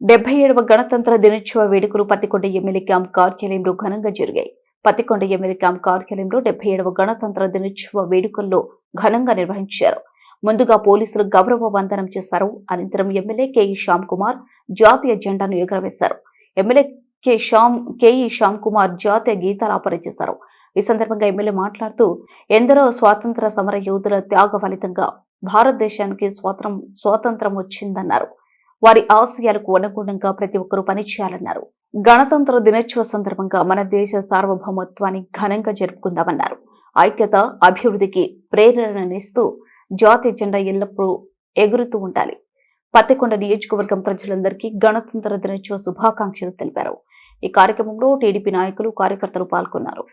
77వ గణతంత్ర దినోత్సవ వేడుకలు పత్తికొండ ఎమ్మెల్యే క్యాంప్ కార్యాలయంలో ఘనంగా జరిగాయి. పత్తికొండ ఎమ్మెల్యే క్యాంప్ కార్యాలయంలో 77వ గణతంత్ర దినోత్సవ వేడుకల్లో ఘనంగా నిర్వహించారు. ముందుగా పోలీసులు గౌరవ వందనం చేశారు. అనంతరం ఎమ్మెల్యే కేఈ శ్యామ్ కుమార్ జాతీయ జెండాను ఎగురవేశారు. ఎమ్మెల్యే కేఈ శ్యామ్ కుమార్ జాతీయ గీతాలాపన చేశారు. ఈ సందర్భంగా ఎమ్మెల్యే మాట్లాడుతూ ఎందరో స్వాతంత్ర సమర యోధుల త్యాగ ఫలితంగా భారతదేశానికి స్వాతంత్రం వచ్చిందన్నారు. వారి ఆశయాలకు అనుగుణంగా ప్రతి ఒక్కరూ పనిచేయాలన్నారు. గణతంత్ర దినోత్సవ సందర్భంగా మన దేశ సార్వభౌమత్వాన్ని ఘనంగా జరుపుకుందామన్నారు. ఐక్యత, అభివృద్ధికి ప్రేరణనిస్తూ జాతీయ జెండా ఎల్లప్పుడూ ఎగురుతూ ఉండాలి. పత్తికొండ నియోజకవర్గం ప్రజలందరికీ గణతంత్ర దినోత్సవ శుభాకాంక్షలు తెలిపారు. ఈ కార్యక్రమంలో టీడీపీ నాయకులు, కార్యకర్తలు పాల్గొన్నారు.